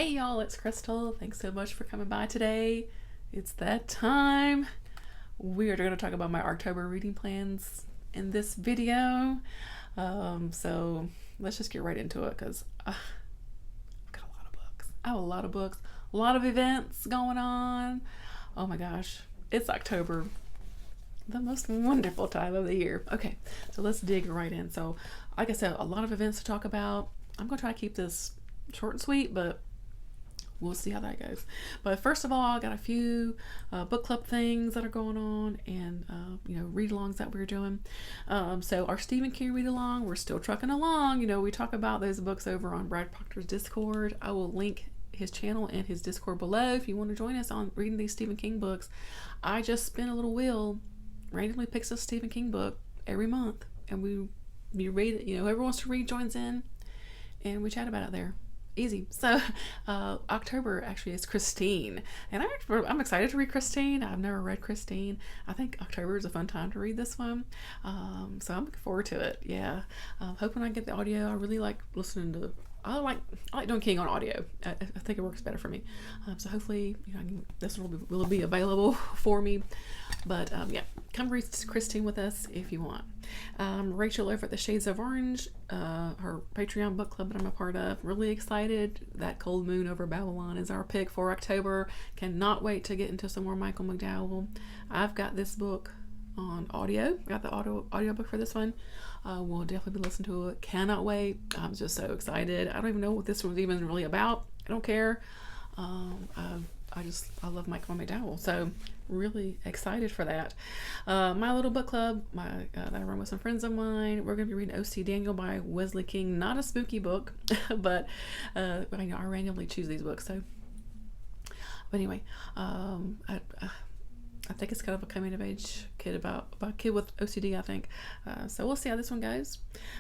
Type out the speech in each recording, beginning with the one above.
Hey y'all, it's Crystal. Thanks so much for coming by today. It's that time. We are going to talk about my October reading plans in this video. So let's just get right into it because I've got a lot of books. I have a lot of books, a lot of events going on. Oh my gosh, it's October, the most wonderful time of the year. Okay, so let's dig right in. So like I said, a lot of events to talk about. I'm going to try to keep this short and sweet, but we'll see how that goes. But first of all, I got a few book club things that are going on, and read-alongs that we're doing. So our Stephen King read-along, we're still trucking along. We talk about those books over on Brad Proctor's Discord. I will link his channel and his Discord below if you want to join us on reading these Stephen King books. I just spin a little wheel, randomly picks a Stephen King book every month, and we read it. Whoever wants to read joins in, and we chat about it there. Easy. So October actually is Christine, and I'm excited to read Christine. I've never read Christine. I think October is a fun time to read this one, so I'm looking forward to it. Yeah, hoping I get the audio. I really like listening to. I like doing King on audio. I think it works better for me. So hopefully, this will be available for me. But yeah, come read Christine with us if you want. Rachel over at the Shades of Orange, her Patreon book club that I'm a part of. Really excited. That Cold Moon Over Babylon is our pick for October. Cannot wait to get into some more Michael McDowell. I've got this book on audio. Got the audio book for this one. We'll definitely be listening to it. Cannot wait. I'm just so excited. I don't even know what this one's even really about. I don't care. I love Michael McDowell, so really excited for that. My little book club, that I run with some friends of mine. We're going to be reading O.C. Daniel by Wesley King. Not a spooky book, but I randomly choose these books. So, but anyway, I think it's kind of a coming of age kid about a kid with OCD, I think. So we'll see how this one goes.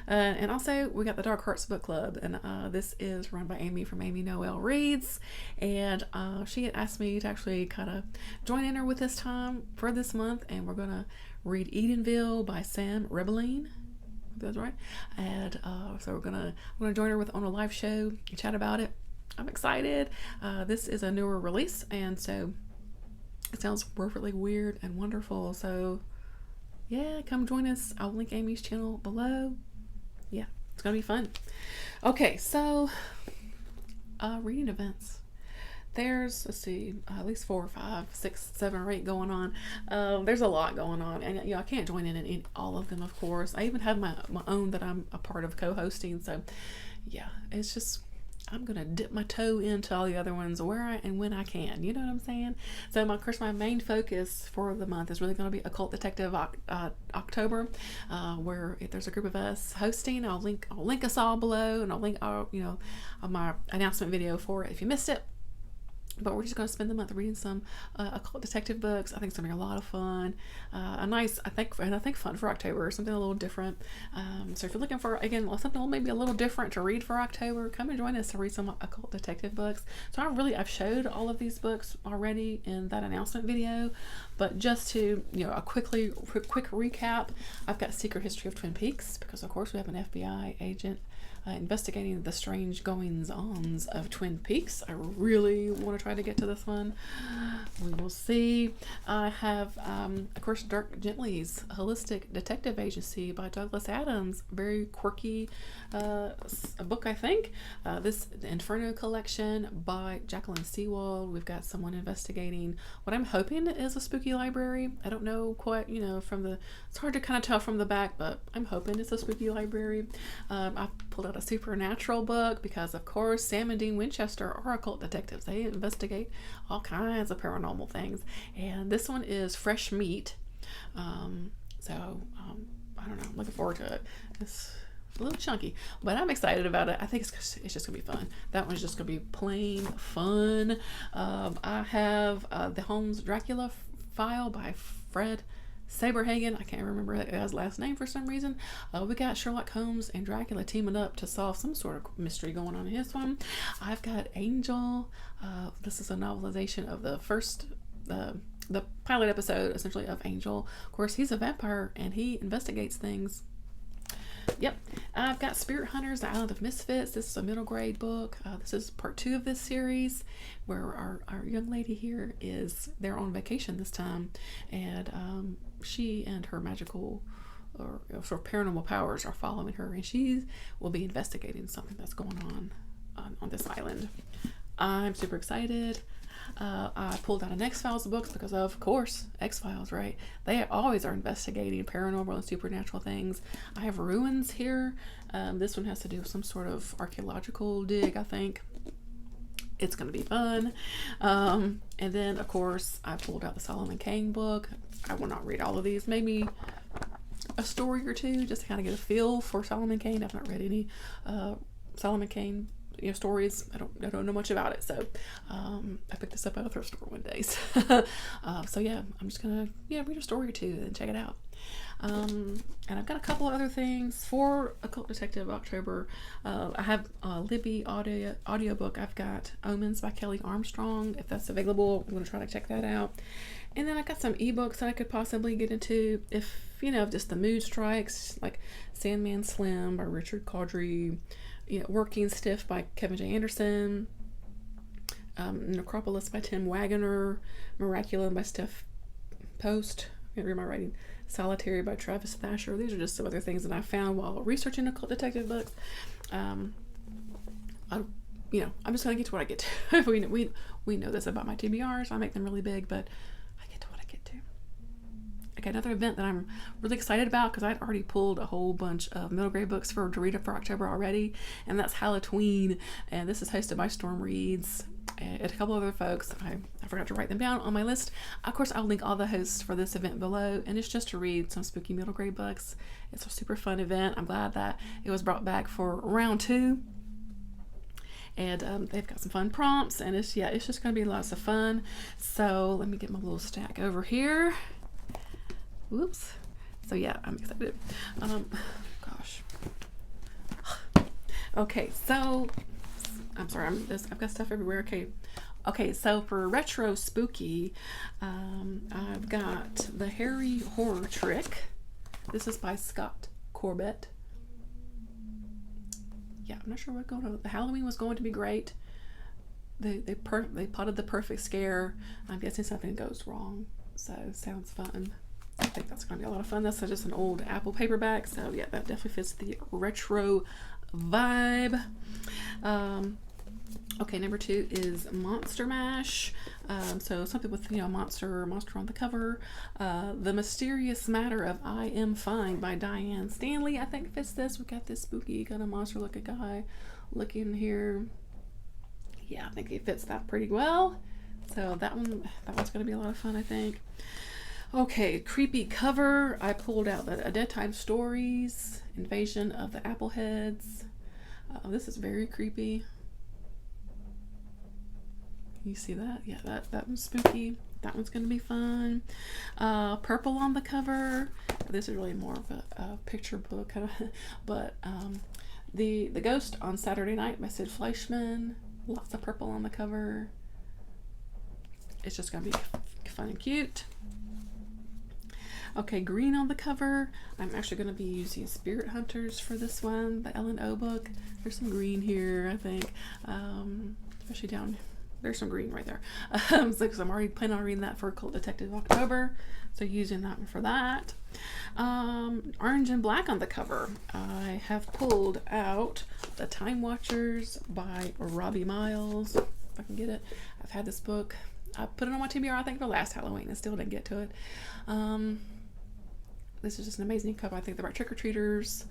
And also we got the Dark Hearts book club, and this is run by Amy from Amy Noel Reads, and she had asked me to actually kind of join in her with this time for this month, and we're gonna read Edenville by Sam Rebelline. That's right. And so I'm gonna join her on a live show and chat about it. I'm excited. This is a newer release, and so it sounds perfectly weird and wonderful. So yeah, come join us. I'll link Amy's channel below. Yeah, it's gonna be fun. Okay, so reading events. There's, let's see, at least 4 or 5, 6, 7 or 8 going on. There's a lot going on, and I can't join in all of them, of course. I even have my own that I'm a part of co-hosting. So yeah, it's just, I'm gonna dip my toe into all the other ones where and when I can. You know what I'm saying? So, of course, my main focus for the month is really going to be Occult Detective October, where if there's a group of us hosting, I'll link us all below, and I'll link my announcement video for it if you missed it. But we're just going to spend the month reading some occult detective books. I think it's going to be a lot of fun. I think fun for October, something a little different. So if you're looking for, again, something maybe a little different to read for October, come and join us to read some occult detective books. So I've showed all of these books already in that announcement video, but just to, a quick recap, I've got Secret History of Twin Peaks, because of course we have an FBI agent investigating the strange goings-ons of Twin Peaks. I really want to try to get to this one. We will see. I have, of course, Dark Gently's Holistic Detective Agency by Douglas Adams. Very quirky book, I think. This the Inferno collection by Jacqueline Sewald. We've got someone investigating what I'm hoping is a spooky library. I don't know quite, it's hard to kind of tell from the back, but I'm hoping it's a spooky library. I pulled out a supernatural book because, of course, Sam and Dean Winchester are occult detectives. They investigate all kinds of paranormal things, and this one is Fresh Meat. I don't know, I'm looking forward to it. It's a little chunky, but I'm excited about it. I think it's just gonna be fun. That one's just gonna be plain fun. I have the Holmes Dracula file by Fred Saberhagen. I can't remember his last name for some reason. We got Sherlock Holmes and Dracula teaming up to solve some sort of mystery going on in his one. I've got Angel. This is a novelization of the first, the pilot episode, essentially, of Angel. Of course, he's a vampire and he investigates things. Yep. I've got Spirit Hunters, The Island of Misfits. This is a middle grade book. This is part 2 of this series, where our young lady here they're on vacation this time, and she and her magical or sort of paranormal powers are following her, and she will be investigating something that's going on this island. I'm super excited. I pulled out an X-Files book because, of course, X-Files, right? They always are investigating paranormal and supernatural things. I have Ruins here. This one has to do with some sort of archaeological dig, I think. It's going to be fun. And then, of course, I pulled out the Solomon Kane book. I will not read all of these. Maybe a story or two, just to kind of get a feel for Solomon Kane. I've not read any Solomon Kane stories. I don't know much about it, so I picked this up at a thrift store one day. So yeah, I'm just gonna read a story or two and check it out. And I've got a couple of other things for Occult Detective October. I have a Libby audiobook. I've got Omens by Kelly Armstrong. If that's available, I'm gonna try to check that out. And then I got some ebooks that I could possibly get into if just the mood strikes, like Sandman Slim by Richard Caudry, Working Stiff by Kevin J. Anderson, Necropolis by Tim Wagoner, Miraculum by Steph Post. I can't read my writing. Solitary by Travis Thacher. These are just some other things that I found while researching occult detective books. I'm just gonna get to what I get to. we know this about my TBRs. I make them really big, but I get to what I get to. Okay, another event that I'm really excited about, because I'd already pulled a whole bunch of middle grade books to read for October already, and that's Halloween, and this is hosted by Storm Reads and a couple other folks. I forgot to write them down on my list. Of course, I'll link all the hosts for this event below, and it's just to read some spooky middle grade books. It's a super fun event. I'm glad that it was brought back for round 2. And they've got some fun prompts, and it's just going to be lots of fun. So let me get my little stack over here. Whoops. So yeah, I'm excited. Gosh. Okay, so I'm sorry, I've got stuff everywhere. Okay, so for retro spooky, I've got The Harry Horror Trick. This is by Scott Corbett. Yeah, I'm not sure what's going on. The Halloween was going to be great. They plotted the perfect scare. I'm guessing something goes wrong. So sounds fun. I think that's going to be a lot of fun. That's just an old Apple paperback. So yeah, that definitely fits the retro vibe. Okay, number 2 is Monster Mash. So something with monster on the cover. The Mysterious Matter of I Am Fine by Diane Stanley, I think fits this. We got this spooky kind of monster looking guy looking here. Yeah, I think he fits that pretty well. So that one's going to be a lot of fun, I think. Okay, creepy cover. I pulled out the A Dead Time Stories, Invasion of the Appleheads. This is very creepy. You see that? Yeah, that one's spooky. That one's going to be fun. Purple on the cover. This is really more of a picture book, kind of, but the Ghost on Saturday Night by Sid Fleischman. Lots of purple on the cover. It's just going to be fun and cute. Okay, green on the cover. I'm actually going to be using Spirit Hunters for this one, the Ellen O book. There's some green here, I think, especially down. There's some green right there. So I'm already planning on reading that for Occult Detective October, so using that one for that. Orange and black on the cover. I have pulled out The Time Watchers by Robbie Miles. If I can get it. I've had this book. I put it on my TBR, I think, for last Halloween and still didn't get to it. This is just an amazing cover. I think they're about trick-or-treaters,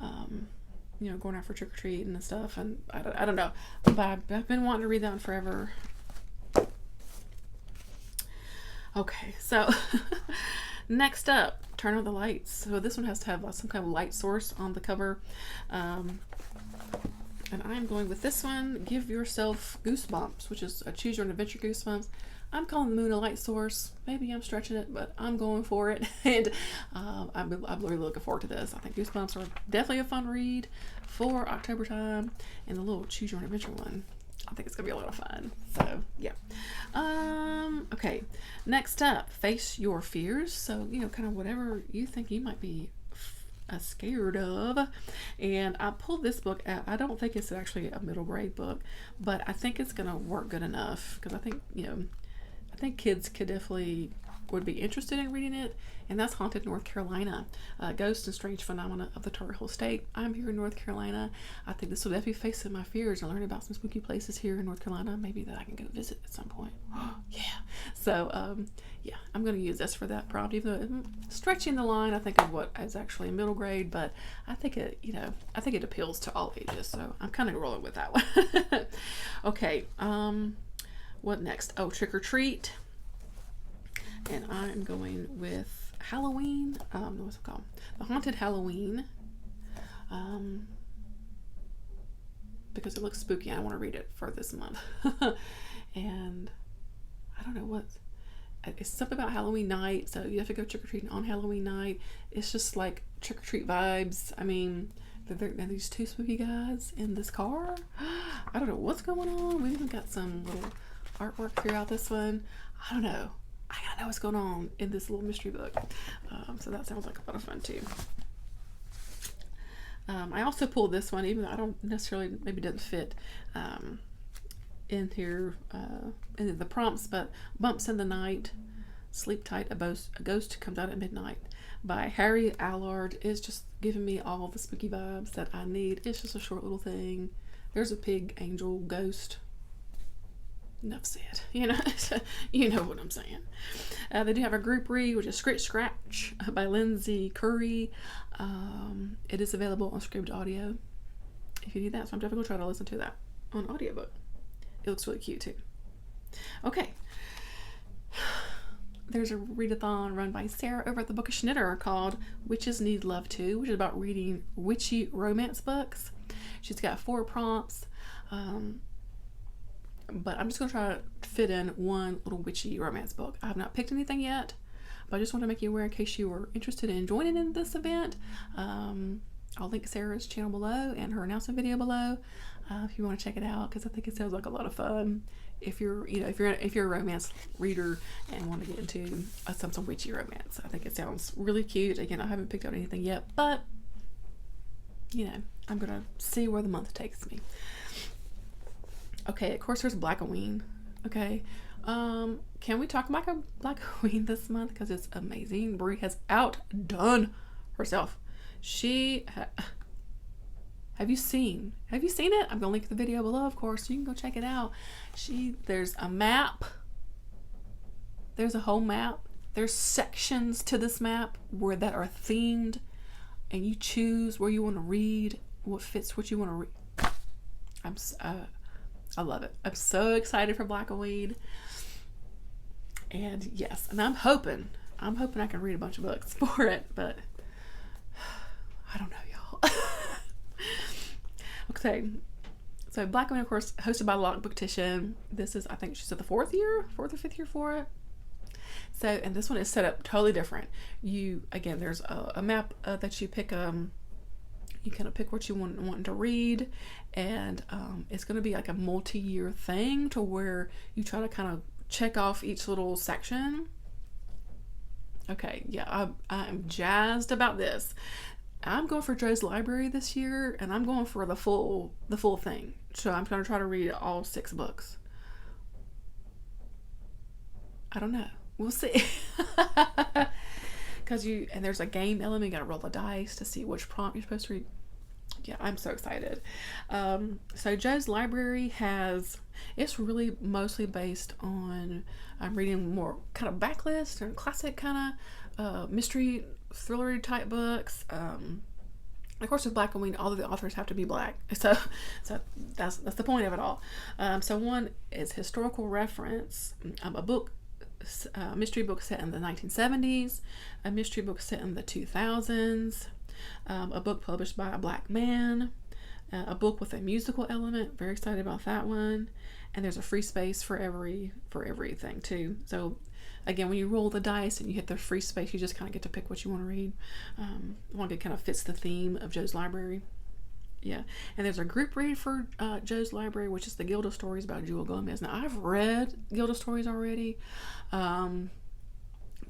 going out for trick-or-treating and stuff. And I don't know, but I've been wanting to read that one forever. Okay, so next up, Turn On the Lights. So this one has to have some kind of light source on the cover. And I'm going with this one, Give Yourself Goosebumps, which is a Choose Your Own Adventure Goosebumps. I'm calling the moon a light source. Maybe I'm stretching it, but I'm going for it. And I'm really looking forward to this. I think Goosebumps are definitely a fun read for October time. And the little Choose Your Own Adventure one, I think it's going to be a lot of fun. So, yeah. Okay, next up, Face Your Fears. So, kind of whatever you think you might be scared of. And I pulled this book out. I don't think it's actually a middle grade book, but I think it's gonna work good enough because I think, I think kids could definitely would be interested in reading it, and that's Haunted North Carolina, Ghosts and Strange Phenomena of the Tar Heel State. I'm here in North Carolina. I think this will definitely face some of my fears and learn about some spooky places here in North Carolina, maybe that I can go visit at some point. Yeah. So, yeah, I'm going to use this for that prompt, even though it's stretching the line, I think, of what is actually a middle grade, but I think it, I think it appeals to all ages, so I'm kind of rolling with that one. Okay, what next? Oh, Trick or Treat. And I'm going with Halloween. What's it called? The Haunted Halloween. Because it looks spooky and I want to read it for this month. And I don't know what. It's something about Halloween night. So you have to go trick or treating on Halloween night. It's just like trick or treat vibes. I mean, there are these two spooky guys in this car. I don't know what's going on. We even got some little artwork throughout this one. I don't know. I gotta know what's going on in this little mystery book. So that sounds like a lot of fun too. I also pulled this one, even though I don't necessarily, maybe doesn't fit in here in the prompts, but Bumps in the Night, Sleep Tight, a Ghost Comes Out at Midnight by Harry Allard. Is just giving me all the spooky vibes that I need. It's just a short little thing. There's a pig, angel, ghost. Enough said. You know what I'm saying. They do have a group read, which is Scritch Scratch by Lindsay Curry. It is available on Scribd Audio if you need that. So I'm definitely going to try to listen to that on audiobook. It looks really cute too. Okay. There's a readathon run by Sarah over at the Book of Schnitter called Witches Need Love Too, which is about reading witchy romance books. She's got 4 prompts. But I'm just going to try to fit in one little witchy romance book. I have not picked anything yet, but I just want to make you aware in case you were interested in joining in this event. I'll link Sarah's channel below and her announcement video below if you want to check it out, because I think it sounds like a lot of fun. If you're a romance reader and want to get into some witchy romance, I think it sounds really cute. Again, I haven't picked out anything yet, but I'm gonna see where the month takes me. Okay, of course there's Blackoween. Okay, can we talk about Blackoween this month, because it's amazing. Brie has outdone herself. Have you seen it? I'm gonna link the video below, of course, so you can go check it out. There's a map. There's a whole map. There's sections to this map that are themed, and you choose where you want to read, what fits what you want to read. I love it. I'm so excited for Blackoween. And yes, and I'm hoping I can read a bunch of books for it, but I don't know, y'all. Okay, so Blackoween, of course, hosted by Lock Booktition. This is, I think she's at the 4th or 5th year for it. So, and this one is set up totally different. Again, there's a map that you pick. You kind of pick what you want to read, and it's going to be like a multi-year thing to where you try to kind of check off each little section. Okay, yeah, I'm jazzed about this. I'm going for Joe's Library this year, and I'm going for the full thing. So I'm going to try to read all 6 books. I don't know. We'll see. And there's a game element. You gotta roll the dice to see which prompt you're supposed to read. Yeah, I'm so excited. So Joe's Library it's really mostly based on, I'm reading more kind of backlist and classic kind of mystery thriller type books. Of course, with Blackoween, all of the authors have to be black, so that's the point of it all. So one is historical reference, a mystery book set in the 1970s, a mystery book set in the 2000s, a book published by a black man, a book with a musical element. Very excited about that one. And there's a free space for everything too. So again, when you roll the dice and you hit the free space, you just kind of get to pick what you want to read. One that kind of fits the theme of Joe's Library. Yeah, and there's a group read for Joe's Library, which is the Guild of Stories by Jewel Gomez. Now, I've read Guild of Stories already, but I'm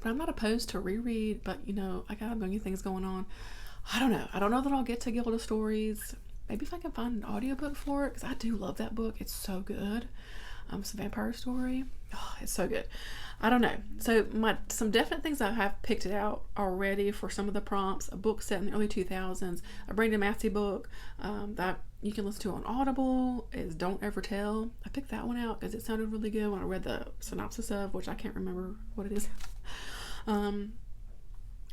not opposed to reread, but I got a million things going on. I don't know. I don't know that I'll get to Guild of Stories. Maybe if I can find an audiobook for it, because I do love that book. It's so good. It's a vampire story. Oh, it's so good. I don't know. So some definite things I have picked it out already for some of the prompts. A book set in the early 2000s, a Brandon Massey book that you can listen to on Audible is Don't Ever Tell. I picked that one out because it sounded really good when I read the synopsis of, which I can't remember what it is.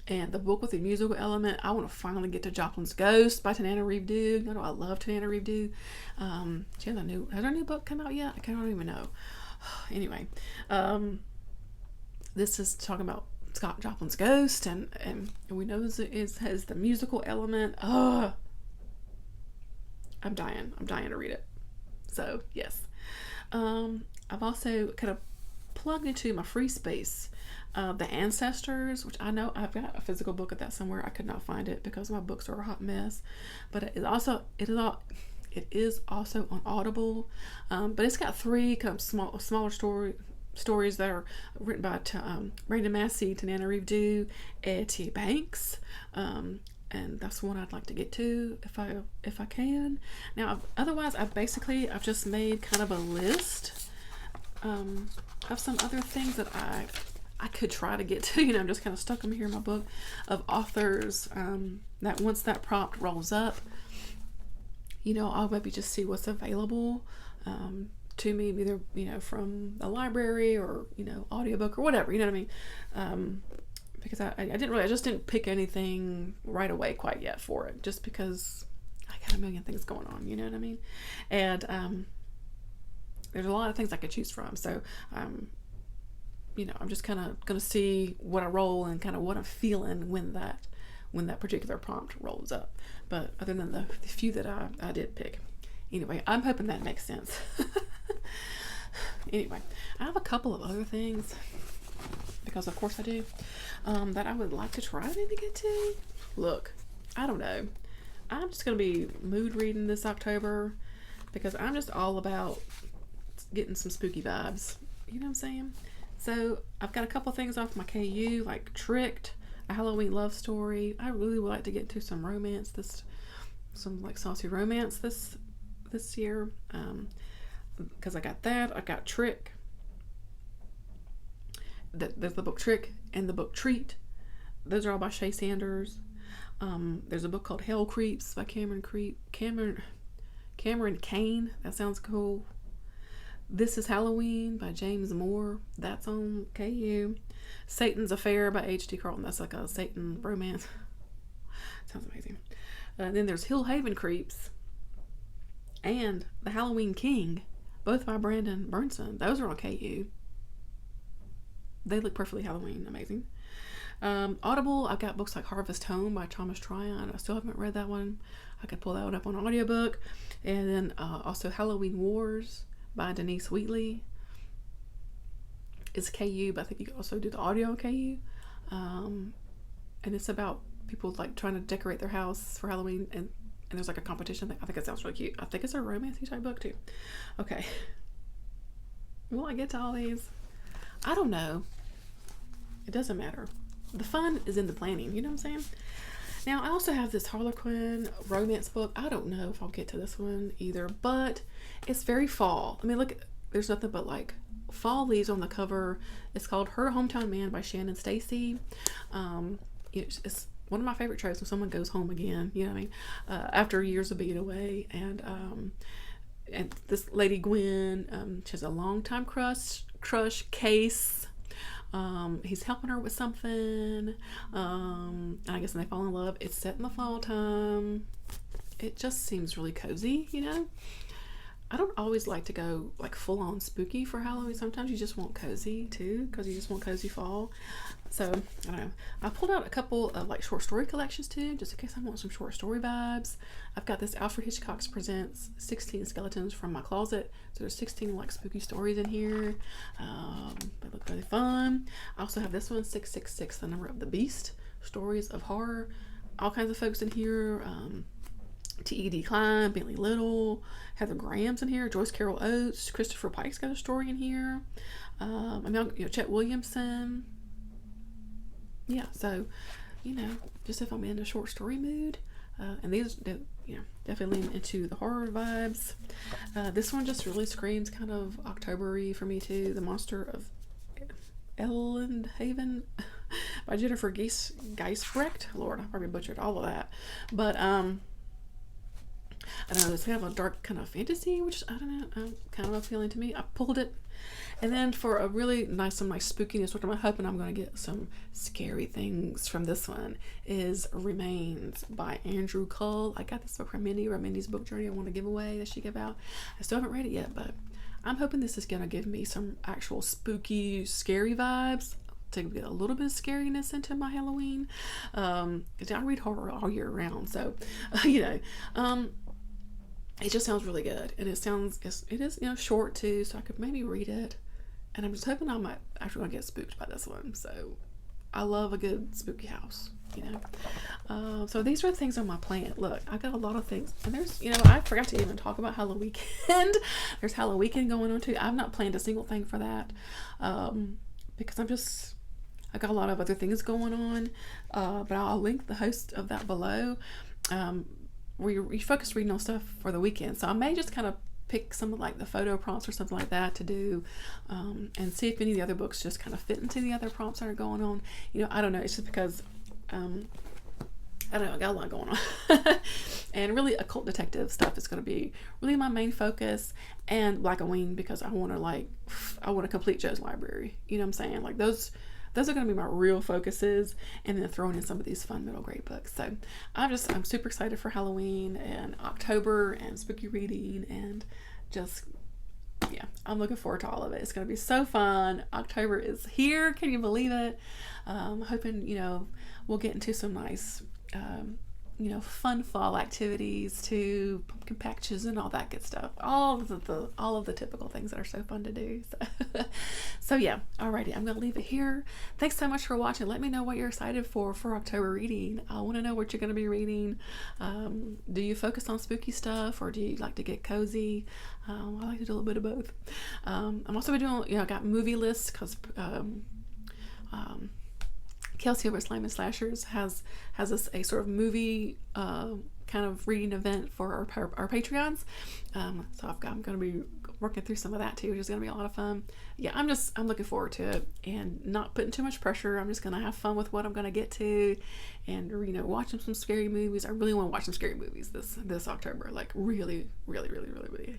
And the book with the musical element, I want to finally get to Joplyn's Ghost by Tanana Reeve-Dew. You know, I love Tanana Reeve-Dew. Has her new book come out yet? I don't even know. Anyway, this is talking about Scott Joplin's Ghost, and we know it has the musical element. I'm dying to read it. So yes, I've also kind of plugged into my free space The Ancestors, which I know I've got a physical book of that somewhere. I could not find it because my books are a hot mess, but it is also on Audible, but it's got 3 kind of smaller stories that are written by Brandon Massey, Tanana Reeve-Dew, and T. Banks, and that's one I'd like to get to if I can. Now, otherwise, I've just made kind of a list of some other things that I could try to get to. I'm just kind of stuck them here in my book of authors that once that prompt rolls up, I'll maybe just see what's available to me, either from the library or audiobook or whatever. You know what I mean? Because I just didn't pick anything right away quite yet for it, just because I got a million things going on. You know what I mean? And there's a lot of things I could choose from. So I'm just kind of gonna see what I roll and kind of what I'm feeling when that particular prompt rolls up. But other than the few that I did pick. Anyway, I'm hoping that makes sense. Anyway, I have a couple of other things, because of course I do, that I would like to try maybe get to. Look, I don't know. I'm just going to be mood reading this October, because I'm just all about getting some spooky vibes. You know what I'm saying? So I've got a couple things off my KU, like Tricked, a Halloween love story. I really would like to get to some romance, some like saucy romance this year, because I got that. I got Trick. There's the book Trick and the book Treat. Those are all by Shay Sanders. There's a book called Hell Creeps by Cameron Kane. That sounds cool. This is Halloween by James Moore. That's on KU. Satan's Affair by H.D. Carlton. That's like a Satan romance. Sounds amazing. Then there's Hill Haven Creeps and The Halloween King, both by Brandon Burnson. Those are on KU. They look perfectly Halloween. Amazing. Audible, I've got books like Harvest Home by Thomas Tryon. I still haven't read that one. I could pull that one up on audiobook. And then also Halloween Wars by Denise Wheatley. It's KU, but I think you can also do the audio KU. And it's about people like trying to decorate their house for Halloween, and there's like a competition. I think it sounds really cute. I think it's a romancy type book too. Okay. Will I get to all these? I don't know. It doesn't matter. The fun is in the planning. You know what I'm saying? Now, I also have this Harlequin romance book. I don't know if I'll get to this one either, but it's very fall. I mean, look, there's nothing but like fall leaves on the cover. It's called Her Hometown Man by Shannon Stacy. It's one of my favorite tropes when someone goes home again, you know what I mean, after years of being away. And this lady Gwen, she has a longtime crush, Case. He's helping her with something, and I guess when they fall in love, it's set in the fall time. It just seems really cozy, you know. I don't always like to go like full on spooky for Halloween. Sometimes you just want cozy too, because you just want cozy fall. So I don't know. I pulled out a couple of like short story collections too, just in case I want some short story vibes. I've got this Alfred Hitchcock Presents 16 Skeletons from My Closet. So there's 16 like spooky stories in here. They look really fun. I also have this one, 666, The Number of the Beast, Stories of Horror. All kinds of folks in here. T.E.D. Klein, Bentley Little, Heather Graham's in here, Joyce Carol Oates, Christopher Pike's got a story in here. Chet Williamson. Yeah, so you know, just if I'm in a short story mood. And these, you know, definitely lean into the horror vibes. This one just really screams kind of October-y for me too. The Monster of Ellenhaven by Jennifer Geisbrecht. Lord, I probably butchered all of that. But I don't know, it's kind of a dark kind of fantasy, which I don't know, kind of appealing to me. I pulled it. And then for a really nice, some nice spookiness, what I'm hoping I'm going to get some scary things from this one is Remains by Andrew Cull. I got this book from Mindy's book journey I want to give away that she gave out. I still haven't read it yet, but I'm hoping this is going to give me some actual spooky, scary vibes to get a little bit of scariness into my Halloween. I read horror all year round, so, you know, it just sounds really good, and it is, you know, short too, so I could maybe read it. And I'm just hoping I might actually gonna get spooked by this one. So I love a good spooky house, you know. So these are the things on my plan. Look, I got a lot of things, and there's, you know, I forgot to even talk about Halloween. There's Halloween going on too. I've not planned a single thing for that, because I got a lot of other things going on. But I'll link the host of that below. We focus reading on stuff for the weekend, so I may just kind of pick some of like the photo prompts or something like that to do, and see if any of the other books just kind of fit into the other prompts that are going on. You know, I don't know, it's just because I don't know, I got a lot going on. And really occult detective stuff is going to be really my main focus, and Blackoween, because I want to complete Joe's library, you know what I'm saying, like those are going to be my real focuses, and then throwing in some of these fun middle grade books. So I'm super excited for Halloween and October and spooky reading, and just, yeah, I'm looking forward to all of it. It's going to be so fun. October is here. Can you believe it? Hoping, you know, we'll get into some nice, you know, fun fall activities too, pumpkin patches and all that good stuff. All of the typical things that are so fun to do. So yeah, alrighty, I'm gonna leave it here. Thanks so much for watching. Let me know what you're excited for October reading. I want to know what you're gonna be reading. Do you focus on spooky stuff, or do you like to get cozy? I like to do a little bit of both. I'm also doing, you know, I got movie lists because Kelsey over Slime and Slashers has a sort of movie kind of reading event for our Patreons. So I'm going to be working through some of that too, which is going to be a lot of fun. Yeah, I'm looking forward to it, and not putting too much pressure. I'm just going to have fun with what I'm going to get to, and, you know, watching some scary movies. I really want to watch some scary movies this October, like really, really, really, really, really.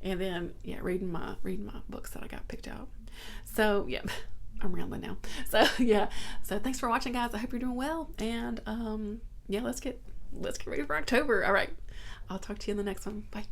And then, yeah, reading my books that I got picked out. So yeah. I'm rambling now. So yeah. So thanks for watching, guys. I hope you're doing well. And yeah, let's get ready for October. All right. I'll talk to you in the next one. Bye.